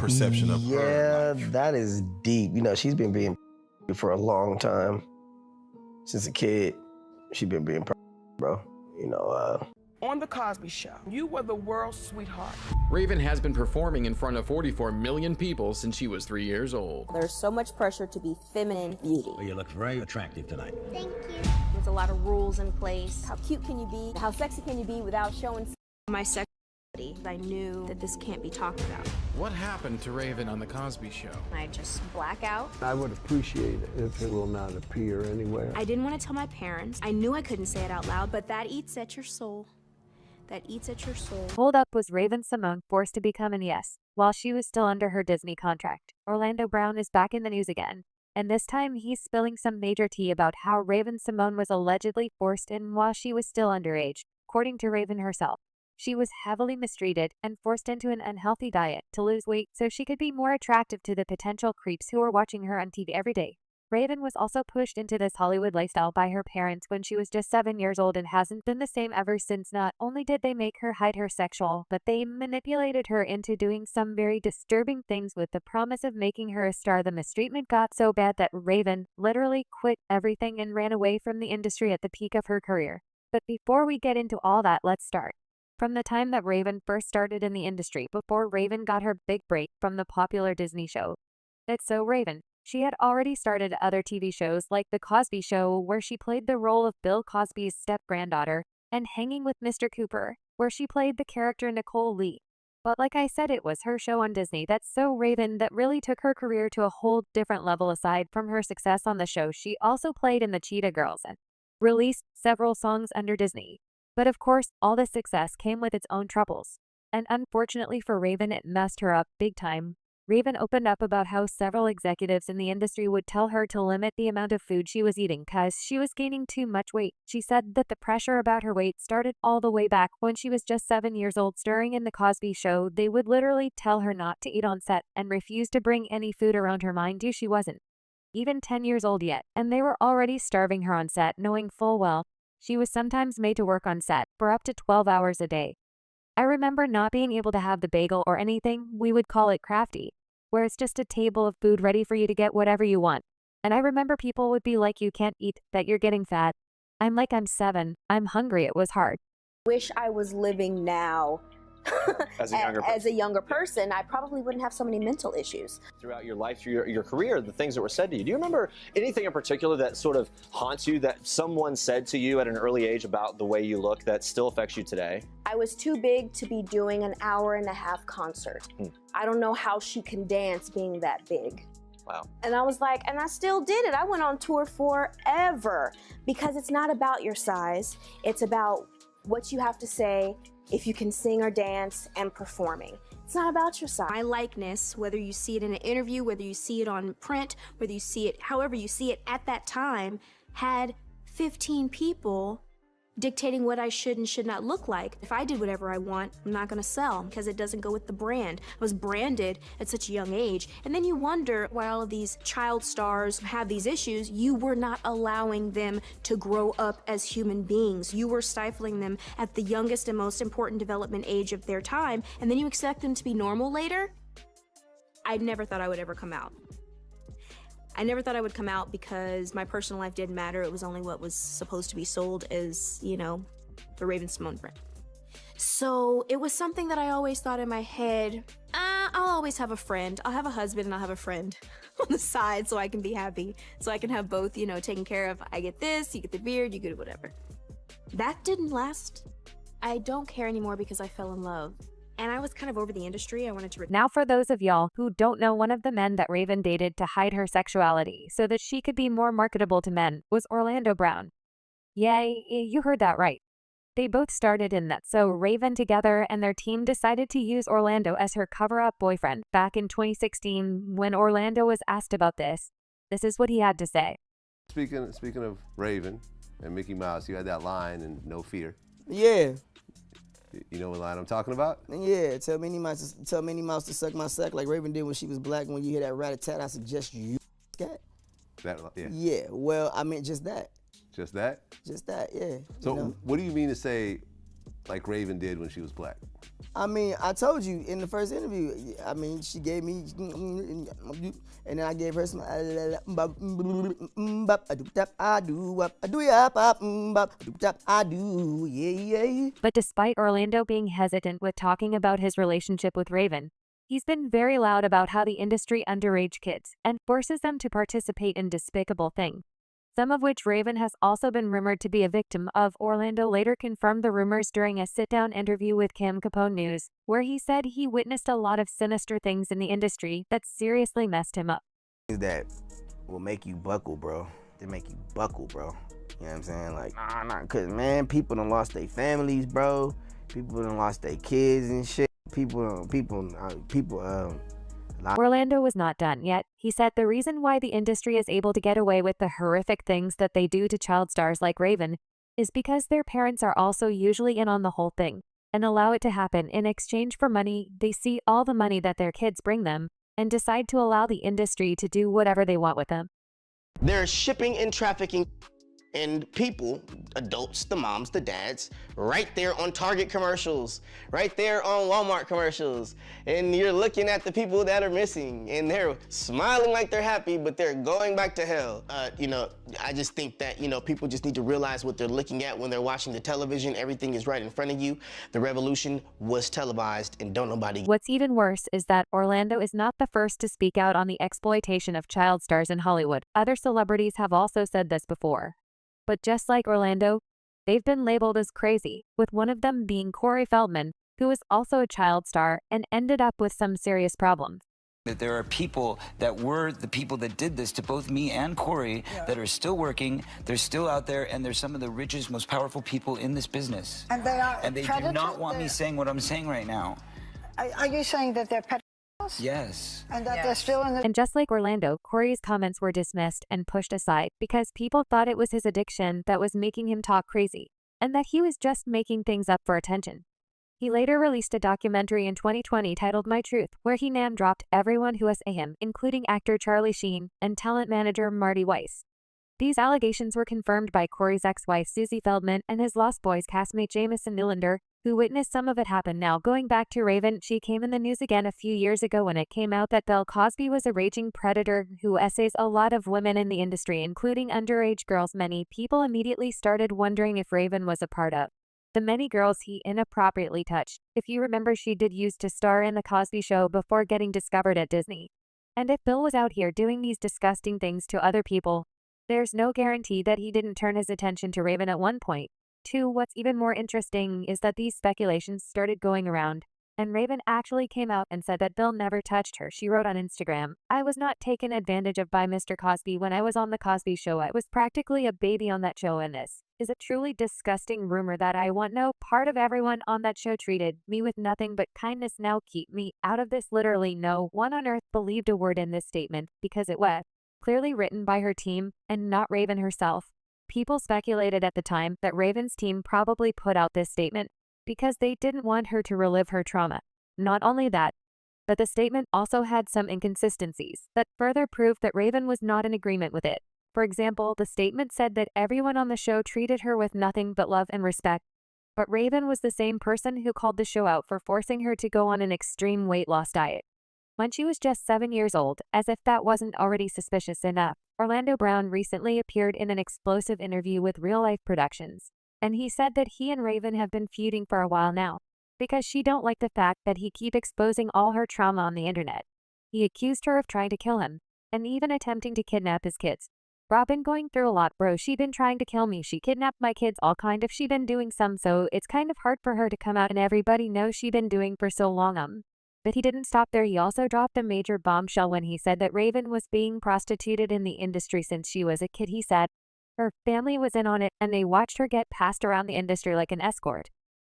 perception of her life? Yeah, that is deep. You know, she's been being for a long time. Since a kid, she's been being bro. You know, On The Cosby Show, you were the world's sweetheart. Raven has been performing in front of 44 million people since she was 3 years old. There's so much pressure to be feminine beauty. Well, you look very attractive tonight. Thank you. There's a lot of rules in place. How cute can you be? How sexy can you be without showing my sexuality? I knew that this can't be talked about. What happened to Raven on The Cosby Show? I just black out. I would appreciate it if it will not appear anywhere. I didn't want to tell my parents. I knew I couldn't say it out loud, but that eats at your soul. That eats at your soul. Hold up, was Raven-Symoné forced to become an yes while she was still under her Disney contract? Orlando Brown is back in the news again, and this time he's spilling some major tea about how Raven-Symoné was allegedly forced in while she was still underage. According to Raven herself, she was heavily mistreated and forced into an unhealthy diet to lose weight so she could be more attractive to the potential creeps who were watching her on TV every day. Raven was also pushed into this Hollywood lifestyle by her parents when she was just 7 years old and hasn't been the same ever since. Not only did they make her hide her sexual, but they manipulated her into doing some very disturbing things with the promise of making her a star. The mistreatment got so bad that Raven literally quit everything and ran away from the industry at the peak of her career. But before we get into all that, let's start from the time that Raven first started in the industry, before Raven got her big break from the popular Disney show. That's So Raven. She had already started other TV shows like The Cosby Show, where she played the role of Bill Cosby's step-granddaughter, and Hanging with Mr. Cooper, where she played the character Nicole Lee. But like I said, it was her show on Disney, That's So Raven, that really took her career to a whole different level. Aside from her success on the show, she also played in the Cheetah Girls and released several songs under Disney. But of course, all this success came with its own troubles. And unfortunately for Raven, it messed her up big time. Raven opened up about how several executives in the industry would tell her to limit the amount of food she was eating because she was gaining too much weight. She said that the pressure about her weight started all the way back when she was just 7 years old. Starring in The Cosby Show, they would literally tell her not to eat on set and refuse to bring any food around her. Mind you, she wasn't even 10 years old yet, and they were already starving her on set, knowing full well she was sometimes made to work on set for up to 12 hours a day. I remember not being able to have the bagel or anything, we would call it crafty, where it's just a table of food ready for you to get whatever you want. And I remember people would be like, you can't eat, that you're getting fat. I'm like, I'm 7, I'm hungry. It was hard. Wish I was living now as a younger person. I probably wouldn't have so many mental issues. Throughout your life, through your career, the things that were said to you. Do you remember anything in particular that sort of haunts you, that someone said to you at an early age about the way you look that still affects you today? I was too big to be doing an 1.5-hour concert. I don't know how she can dance being that big. Wow. And I was like, and I still did it. I went on tour forever because it's not about your size. It's about what you have to say, if you can sing or dance, and performing. It's not about your size. My likeness, whether you see it in an interview, whether you see it on print, whether you see it, however you see it at that time, had 15 people dictating what I should and should not look like. If I did whatever I want, I'm not gonna sell because it doesn't go with the brand. I was branded at such a young age. And then you wonder why all of these child stars have these issues. You were not allowing them to grow up as human beings. You were stifling them at the youngest and most important development age of their time, and then you expect them to be normal later? I never thought I would ever come out. I never thought I would come out because my personal life didn't matter. It was only what was supposed to be sold as, you know, the Raven-Symoné brand. So it was something that I always thought in my head, I'll always have a friend. I'll have a husband and I'll have a friend on the side so I can be happy. So I can have both, you know, taken care of. I get this, you get the beard, you get whatever. That didn't last. I don't care anymore because I fell in love. And I was kind of over the industry. I wanted to... Now for those of y'all who don't know, one of the men that Raven dated to hide her sexuality so that she could be more marketable to men was Orlando Brown. Yeah, you heard that right. They both started in That's So Raven together, and their team decided to use Orlando as her cover-up boyfriend. Back in 2016, when Orlando was asked about this is what he had to say. Speaking of Raven and Mickey Mouse, you had that line in No Fear. Yeah. You know what line I'm talking about? Yeah, tell Minnie Mouse to suck my sack like Raven did when she was black. When you hear that rat-a-tat, I suggest you scat. That, yeah. Yeah, well, I meant just that. Just that? Just that, yeah. So what do you mean to say like Raven did when she was black? I mean, I told you in the first interview, I mean, she gave me, and then I gave her some, I do, yeah. But despite Orlando being hesitant with talking about his relationship with Raven, he's been very loud about how the industry underage kids and forces them to participate in despicable things, some of which Raven has also been rumored to be a victim of. Orlando later confirmed the rumors during a sit-down interview with Cam Capone News, where he said he witnessed a lot of sinister things in the industry that seriously messed him up. That will make you buckle, bro. They make you buckle, bro. You know what I'm saying? Like, nah, cause man, people done lost their families, bro. People done lost their kids and shit. Orlando was not done yet. He said the reason why the industry is able to get away with the horrific things that they do to child stars like Raven is because their parents are also usually in on the whole thing and allow it to happen. In exchange for money, they see all the money that their kids bring them and decide to allow the industry to do whatever they want with them. They're shipping and trafficking and people, adults, the moms, the dads, right there on Target commercials, right there on Walmart commercials. And you're looking at the people that are missing and they're smiling like they're happy, but they're going back to hell. You know, I just think that, you know, people just need to realize what they're looking at when they're watching the television. Everything is right in front of you. The revolution was televised and don't nobody. What's even worse is that Orlando is not the first to speak out on the exploitation of child stars in Hollywood. Other celebrities have also said this before. But just like Orlando, they've been labeled as crazy, with one of them being Corey Feldman, who is also a child star and ended up with some serious problems. That there are people that were the people that did this to both me and Corey that are still working, they're still out there, and they're some of the richest, most powerful people in this business. And they are And they do not want me saying what I'm saying right now. Are you saying that they're pedophiles? Yes. And that they're still in the... And just like Orlando, Corey's comments were dismissed and pushed aside because people thought it was his addiction that was making him talk crazy, and that he was just making things up for attention. He later released a documentary in 2020 titled My Truth, where he name-dropped everyone who has him, including actor Charlie Sheen and talent manager Marty Weiss. These allegations were confirmed by Corey's ex-wife Susie Feldman and his Lost Boys castmate Jamison Nylander, who witnessed some of it happen. Now, going back to Raven, she came in the news again a few years ago when it came out that Bill Cosby was a raging predator who essays a lot of women in the industry, including underage girls. Many people immediately started wondering if Raven was a part of the many girls he inappropriately touched. If you remember, she did used to star in The Cosby Show before getting discovered at Disney. And if Bill was out here doing these disgusting things to other people, there's no guarantee that he didn't turn his attention to Raven at one point. 2. What's even more interesting is that these speculations started going around, and Raven actually came out and said that Bill never touched her. She wrote on Instagram, "I was not taken advantage of by Mr. Cosby when I was on The Cosby Show. I was practically a baby on that show, and this is a truly disgusting rumor that I want no part of. Everyone on that show treated me with nothing but kindness. Now keep me out of this." Literally no one on earth believed a word in this statement because it was clearly written by her team and not Raven herself. People speculated at the time that Raven's team probably put out this statement because they didn't want her to relive her trauma. Not only that, but the statement also had some inconsistencies that further proved that Raven was not in agreement with it. For example, the statement said that everyone on the show treated her with nothing but love and respect, but Raven was the same person who called the show out for forcing her to go on an extreme weight loss diet when she was just 7 years old. As if that wasn't already suspicious enough, Orlando Brown recently appeared in an explosive interview with Real Life Productions, and he said that he and Raven have been feuding for a while now because she don't like the fact that he keep exposing all her trauma on the internet. He accused her of trying to kill him and even attempting to kidnap his kids. "Rob been going through a lot, bro. She been trying to kill me. She kidnapped my kids, all kind of. She been doing some, so it's kind of hard for her to come out and everybody knows she been doing for so long." But he didn't stop there. He also dropped a major bombshell when he said that Raven was being prostituted in the industry since she was a kid. He said her family was in on it and they watched her get passed around the industry like an escort.